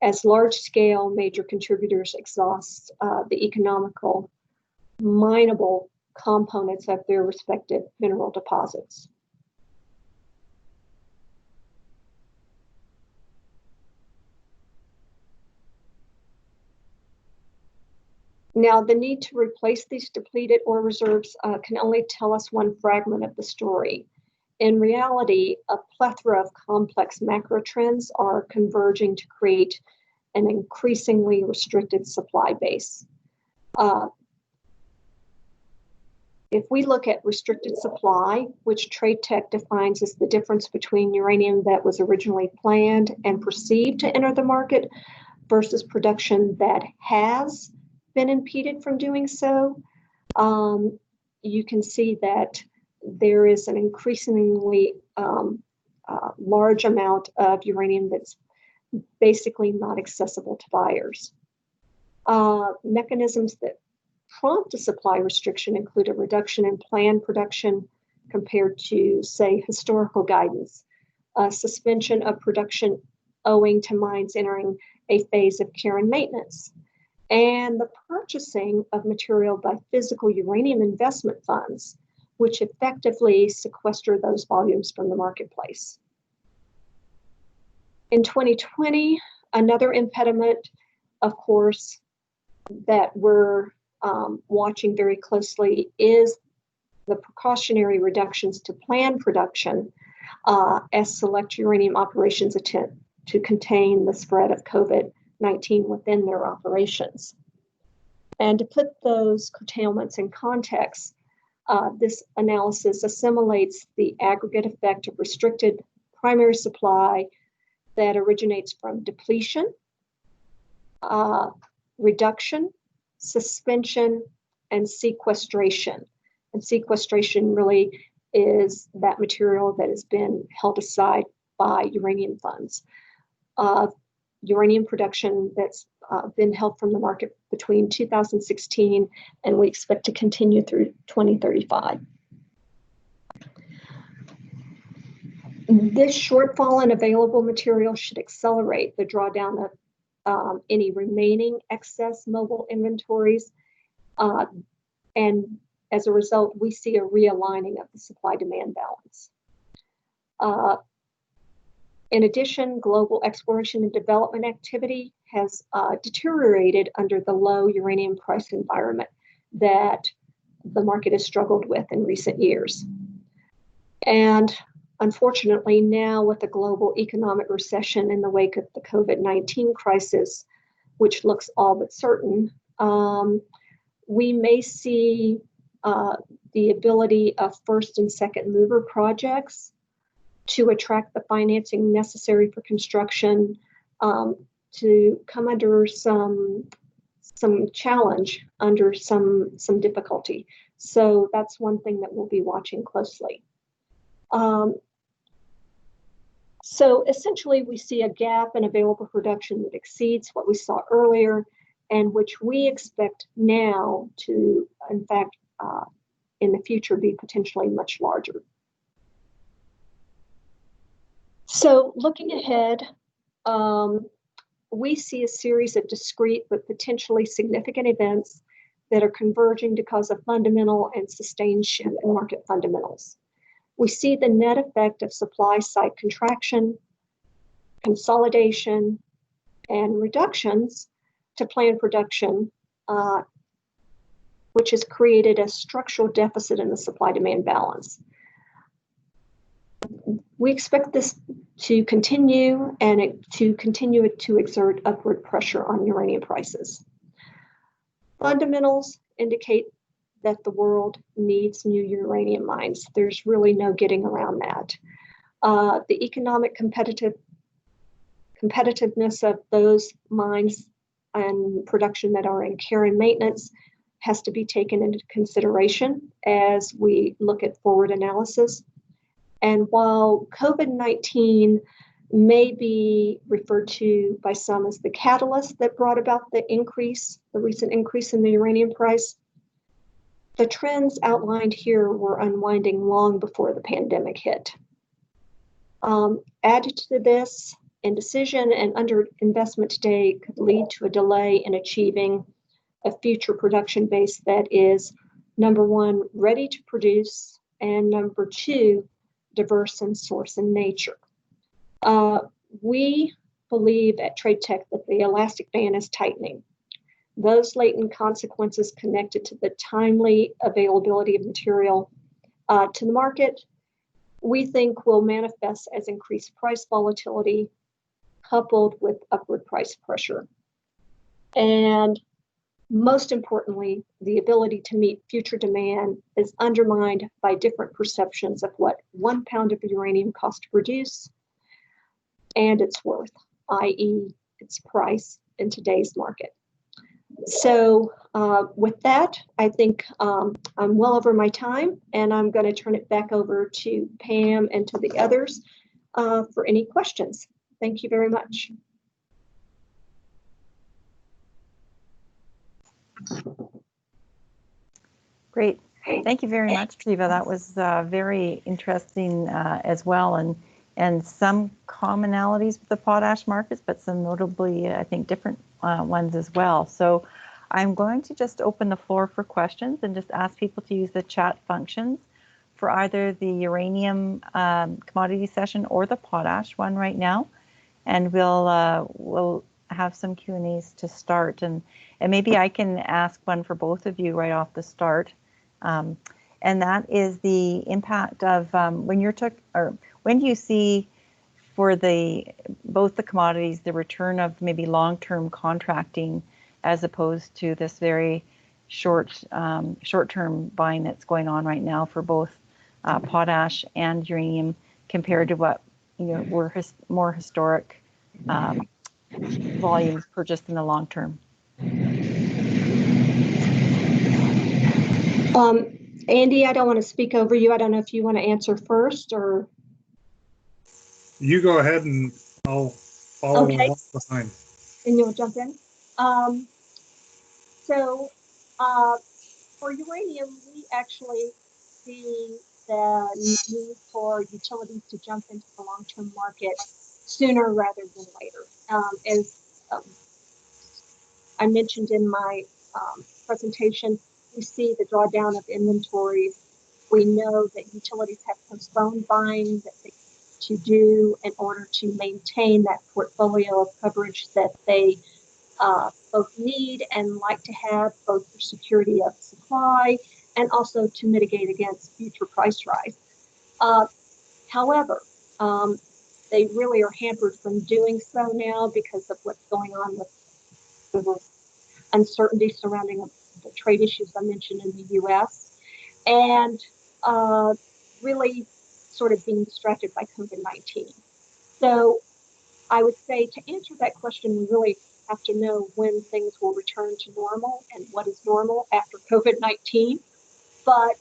As large-scale major contributors exhaust the economical, mineable components of their respective mineral deposits. Now, the need to replace these depleted ore reserves can only tell us one fragment of the story. In reality, a plethora of complex macro trends are converging to create an increasingly restricted supply base. If we look at restricted supply, which TradeTech defines as the difference between uranium that was originally planned and perceived to enter the market versus production that has been impeded from doing so, you can see that there is an increasingly large amount of uranium that's basically not accessible to buyers. Mechanisms that prompt a supply restriction include a reduction in planned production compared to, say, historical guidance, a suspension of production owing to mines entering a phase of care and maintenance, and the purchasing of material by physical uranium investment funds, which effectively sequester those volumes from the marketplace. In 2020, another impediment, of course, that we're watching very closely is the precautionary reductions to planned production as select uranium operations attempt to contain the spread of COVID-19 within their operations. And to put those curtailments in context, this analysis assimilates the aggregate effect of restricted primary supply that originates from depletion, reduction, suspension, and sequestration. And sequestration really is that material that has been held aside by uranium funds. Uranium production that's been held from the market between 2016 and we expect to continue through 2035. This shortfall in available material should accelerate the drawdown of any remaining excess mobile inventories. And as a result, we see a realigning of the supply-demand balance. In addition, global exploration and development activity has deteriorated under the low uranium price environment that the market has struggled with in recent years. And unfortunately, now with the global economic recession in the wake of the COVID-19 crisis, which looks all but certain, we may see the ability of first and second mover projects to attract the financing necessary for construction to come under some challenge, under some difficulty. So that's one thing that we'll be watching closely. So essentially, we see a gap in available production that exceeds what we saw earlier, and which we expect now to, in fact, in the future, be potentially much larger. So looking ahead, we see a series of discrete but potentially significant events that are converging to cause a fundamental and sustained shift in market fundamentals. We see the net effect of supply side contraction, consolidation, and reductions to planned production, which has created a structural deficit in the supply-demand balance. We expect this to continue and to continue to exert upward pressure on uranium prices. Fundamentals indicate that the world needs new uranium mines. There's really no getting around that. The economic competitiveness of those mines and production that are in care and maintenance has to be taken into consideration as we look at forward analysis. And while COVID-19 may be referred to by some as the catalyst that brought about the recent increase in the uranium price, the trends outlined here were unwinding long before the pandemic hit. Added to this, indecision and underinvestment today could lead to a delay in achieving a future production base that is, number one, ready to produce, and number two, diverse in source and nature. We believe at TradeTech that the elastic band is tightening. Those latent consequences connected to the timely availability of material to the market, we think will manifest as increased price volatility coupled with upward price pressure. And most importantly, the ability to meet future demand is undermined by different perceptions of what 1 pound of uranium costs to produce and its worth, i.e. its price in today's market. So with that, I think I'm well over my time, and I'm going to turn it back over to Pam and to the others for any questions. Thank you very much. Great. Thank you very much, Treva. That was very interesting as well, and some commonalities with the potash markets, but some notably, I think, different ones as well. So I'm going to just open the floor for questions and just ask people to use the chat functions for either the uranium commodity session or the potash one right now. And we'll have some Q&As to start. And maybe I can ask one for both of you right off the start. And that is the impact of when do you see for both the commodities, the return of maybe long-term contracting as opposed to this very short-term buying that's going on right now for both potash and uranium compared to what were more historic volumes purchased in the long term? Andy, I don't want to speak over you. I don't know if you want to answer first or. You go ahead and I'll follow along behind. And you'll jump in. So for uranium, we actually see the need for utilities to jump into the long-term market sooner rather than later. As I mentioned in my presentation, we see the drawdown of inventories. We know that utilities have postponed buying that they to do in order to maintain that portfolio of coverage that they both need and like to have, both for security of supply and also to mitigate against future price rise. However, they really are hampered from doing so now because of what's going on with the uncertainty surrounding the trade issues I mentioned in the U.S. and really sort of being distracted by COVID-19. So I would say to answer that question, we really have to know when things will return to normal and what is normal after COVID-19. But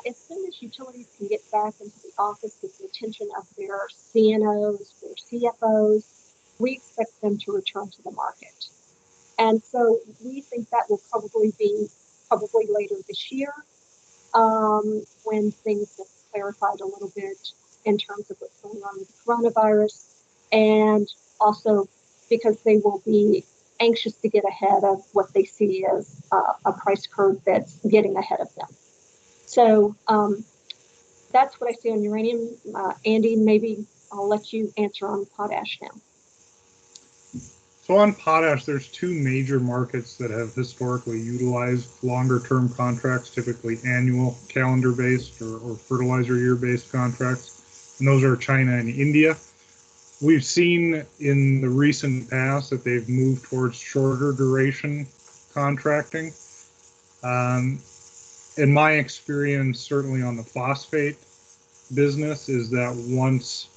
as soon as utilities can get back into the office with the attention of their CNOs, their CFOs, we expect them to return to the market. And so we think that will probably be later this year when things have clarified a little bit in terms of what's going on with the coronavirus, and also because they will be anxious to get ahead of what they see as a price curve that's getting ahead of them. So that's what I see on uranium. Andy, maybe I'll let you answer on potash now. So on potash, there's two major markets that have historically utilized longer-term contracts, typically annual calendar-based or fertilizer year-based contracts, and those are China and India. We've seen in the recent past that they've moved towards shorter duration contracting. In my experience, certainly on the phosphate business, is that once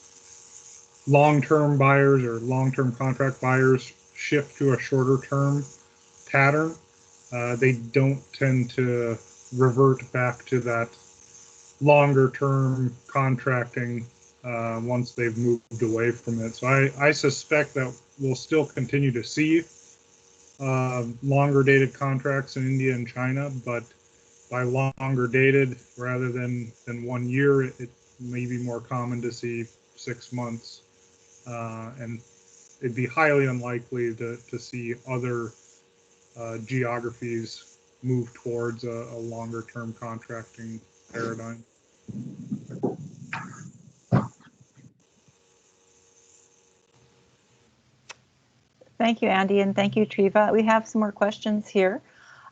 long-term buyers or long-term contract buyers shift to a shorter term pattern, they don't tend to revert back to that longer term contracting once they've moved away from it. So I suspect that we'll still continue to see longer dated contracts in India and China, but by longer dated rather than 1 year, it may be more common to see 6 months. And it'd be highly unlikely to see other geographies move towards a longer term contracting paradigm. Thank you, Andy, and thank you, Treva. We have some more questions here.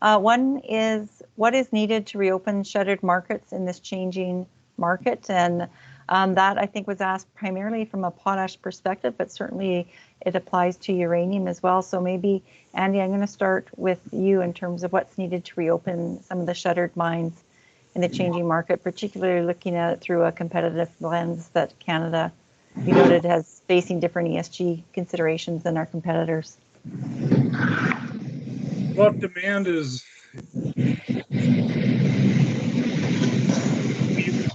One is, what is needed to reopen shuttered markets in this changing market? And that, I think, was asked primarily from a potash perspective, but certainly it applies to uranium as well. So maybe, Andy, I'm going to start with you in terms of what's needed to reopen some of the shuttered mines in the changing market, particularly looking at it through a competitive lens that Canada, we noted, has facing different ESG considerations than our competitors. Well, demand is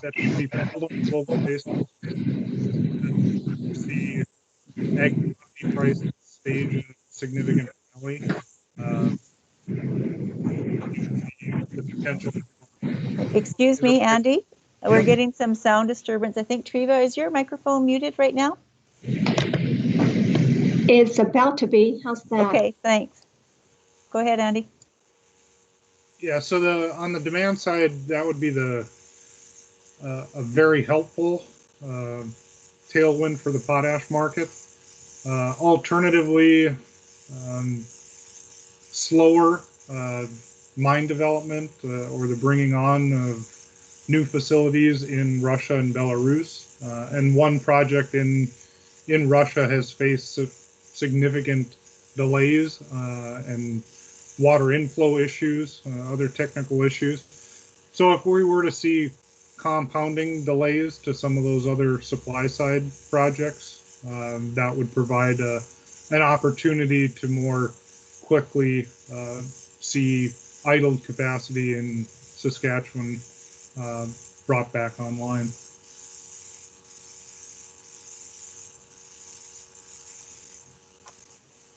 that should be pulled on a global basis. We see ag commodity prices stage a significant rally. The potential. Excuse me, Andy. We're getting some sound disturbance. I think, Treva, is your microphone muted right now? It's about to be. How's that? Okay, thanks. Go ahead, Andy. Yeah, so on the demand side, that would be a very helpful tailwind for the potash market. Alternatively, slower mine development or the bringing on of new facilities in Russia and Belarus. And one project in Russia has faced significant delays and water inflow issues, other technical issues. So if we were to see compounding delays to some of those other supply side projects, that would provide an opportunity to more quickly see idled capacity in Saskatchewan brought back online.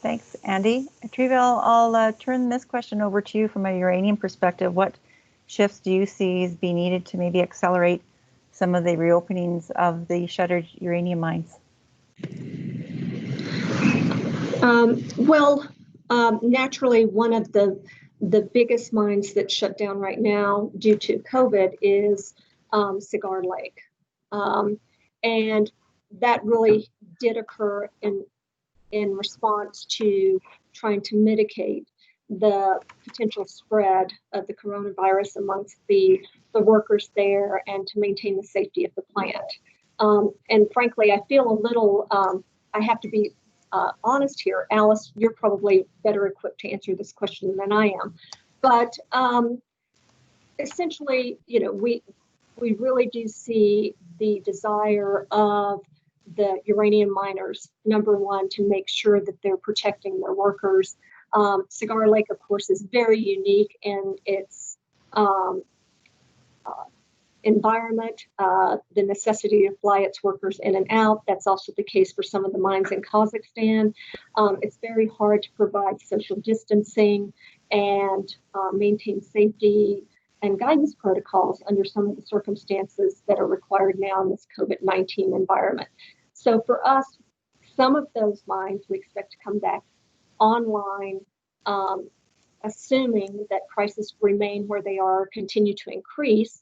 Thanks, Andy. Treva, I'll turn this question over to you from a uranium perspective. What shifts do you see as being needed to maybe accelerate some of the reopenings of the shuttered uranium mines? Naturally, one of the biggest mines that's shut down right now due to COVID is Cigar Lake. And that really did occur in response to trying to mitigate the potential spread of the coronavirus amongst the workers there and to maintain the safety of the plant. And frankly, I feel a little, I have to be honest here. Alice, you're probably better equipped to answer this question than I am. But essentially, you know, we really do see the desire of the uranium miners, number one, to make sure that they're protecting their workers. Cigar Lake, of course, is very unique in its environment, the necessity to fly its workers in and out. That's also the case for some of the mines in Kazakhstan. It's very hard to provide social distancing and maintain safety and guidance protocols under some of the circumstances that are required now in this COVID-19 environment. So for us, some of those mines we expect to come back online, assuming that prices remain where they are, continue to increase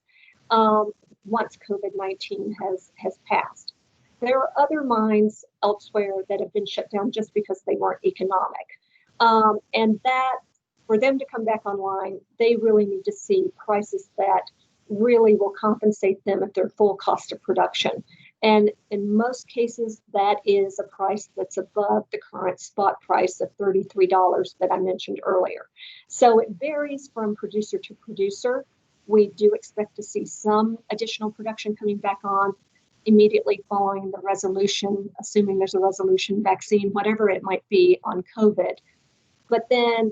once COVID-19 has passed. There are other mines elsewhere that have been shut down just because they weren't economic. And that, for them to come back online, they really need to see prices that really will compensate them at their full cost of production. And in most cases, that is a price that's above the current spot price of $33 that I mentioned earlier. So it varies from producer to producer. We do expect to see some additional production coming back on immediately following the resolution, assuming there's a resolution, vaccine, whatever it might be on COVID. But then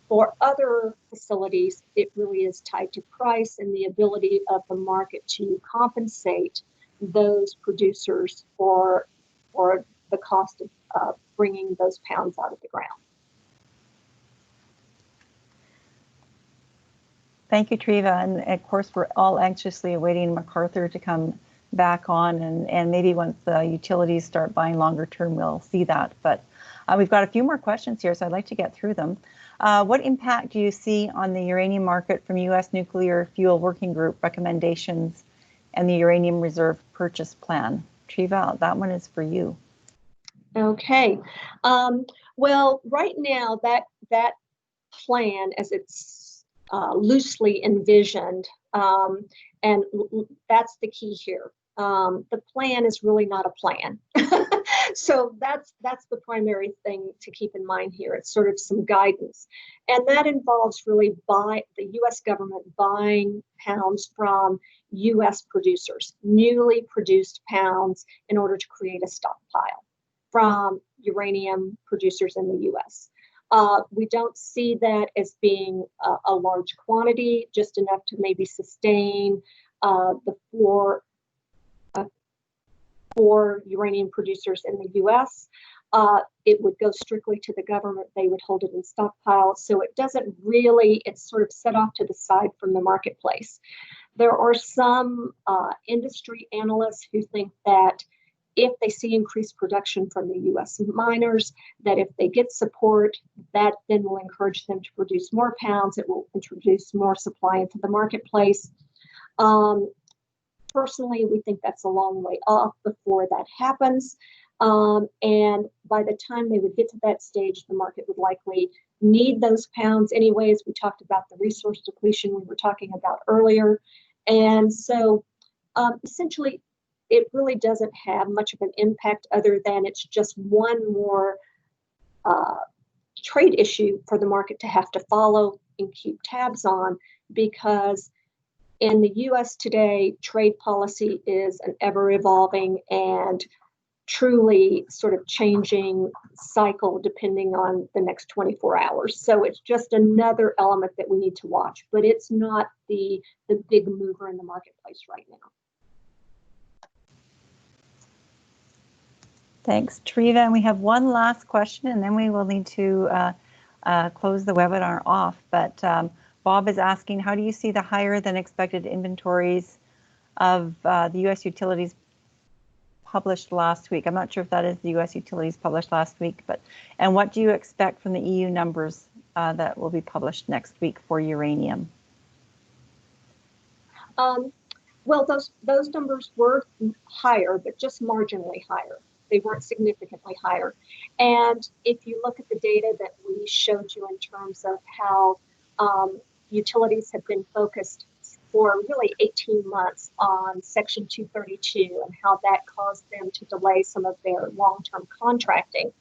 for other facilities, it really is tied to price and the ability of the market to compensate those producers for the cost of bringing those pounds out of the ground. Thank you, Treva. And of course, we're all anxiously awaiting MacArthur to come back on, and maybe once the utilities start buying longer term, we'll see that. But we've got a few more questions here, so I'd like to get through them. What impact do you see on the uranium market from U.S. Nuclear Fuel Working Group recommendations and the Uranium Reserve Purchase Plan? Treva, that one is for you. Okay. Well, right now, that plan, as it's loosely envisioned, and that's the key here. The plan is really not a plan. So that's the primary thing to keep in mind here. It's sort of some guidance. And that involves really the US government buying pounds from US producers, newly produced pounds, in order to create a stockpile from uranium producers in the U.S. We don't see that as being a large quantity, just enough to maybe sustain the four uranium producers in the U.S. It would go strictly to the government. They would hold it in stockpile. So it doesn't really, it's sort of set off to the side from the marketplace. There are some industry analysts who think that if they see increased production from the U.S. miners, that if they get support, that then will encourage them to produce more pounds. It will introduce more supply into the marketplace. Personally, we think that's a long way off before that happens. And by the time they would get to that stage, the market would likely need those pounds anyways. We talked about the resource depletion we were talking about earlier. And so essentially, it really doesn't have much of an impact other than it's just one more trade issue for the market to have to follow and keep tabs on, because in the US today, trade policy is an ever evolving and truly sort of changing cycle depending on the next 24 hours. So it's just another element that we need to watch, but it's not the big mover in the marketplace right now. Thanks, Treva. And we have one last question, and then we will need to close the webinar off. But Bob is asking, how do you see the higher than expected inventories of the U.S. utilities published last week? I'm not sure if that is the U.S. utilities published last week, and what do you expect from the EU numbers that will be published next week for uranium? Well, those numbers were higher, but just marginally higher. They weren't significantly higher. And if you look at the data that we showed you in terms of how utilities have been focused for really 18 months on Section 232 and how that caused them to delay some of their long-term contracting,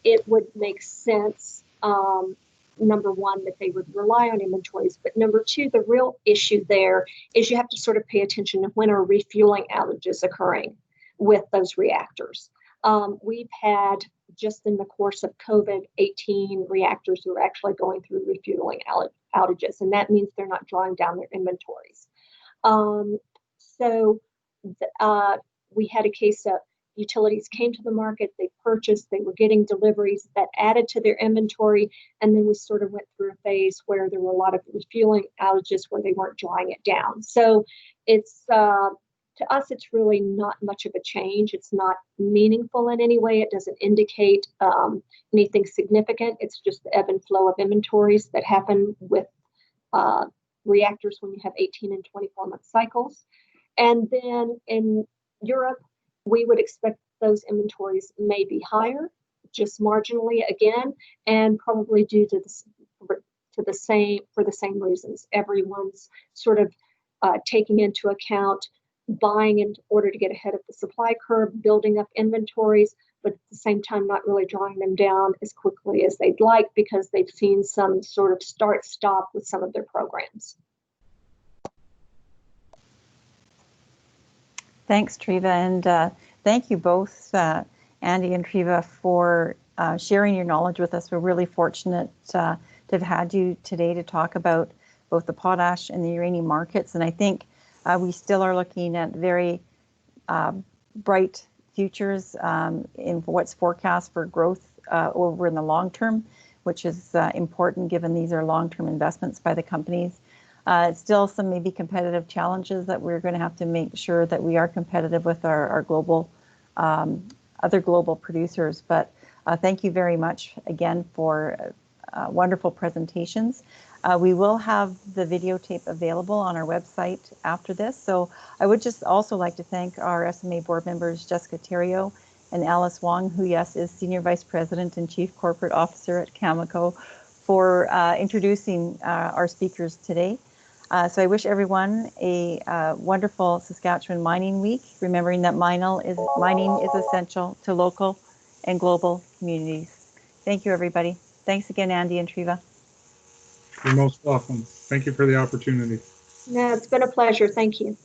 it would make sense, number one, that they would rely on inventories. But number two, the real issue there is you have to sort of pay attention to when are refueling outages occurring with those reactors. We've had, just in the course of COVID, 18 reactors who are actually going through refueling outages, and that means they're not drawing down their inventories. We had a case of utilities came to the market, they purchased, they were getting deliveries that added to their inventory, and then we sort of went through a phase where there were a lot of refueling outages where they weren't drawing it down. So it's to us, it's really not much of a change. It's not meaningful in any way. It doesn't indicate anything significant. It's just the ebb and flow of inventories that happen with reactors when you have 18 and 24-month cycles. And then in Europe, we would expect those inventories may be higher, just marginally again, and probably due to the same reasons. Everyone's sort of taking into account buying in order to get ahead of the supply curve, building up inventories, but at the same time not really drawing them down as quickly as they'd like because they've seen some sort of start-stop with some of their programs. Thanks, Treva, and thank you both, Andy and Treva, for sharing your knowledge with us. We're really fortunate to have had you today to talk about both the potash and the uranium markets, and I think we still are looking at very bright futures in what's forecast for growth over in the long term, which is important given these are long-term investments by the companies. Still some maybe competitive challenges that we're going to have to make sure that we are competitive with our global, other global producers. But thank you very much again for wonderful presentations. We will have the videotape available on our website after this. So I would just also like to thank our SMA board members, Jessica Theriault and Alice Wong, who, yes, is Senior Vice President and Chief Corporate Officer at Cameco, for introducing our speakers today. So I wish everyone a wonderful Saskatchewan Mining Week, remembering that mining is essential to local and global communities. Thank you, everybody. Thanks again, Andy and Treva. You're most welcome. Thank you for the opportunity. No, it's been a pleasure. Thank you.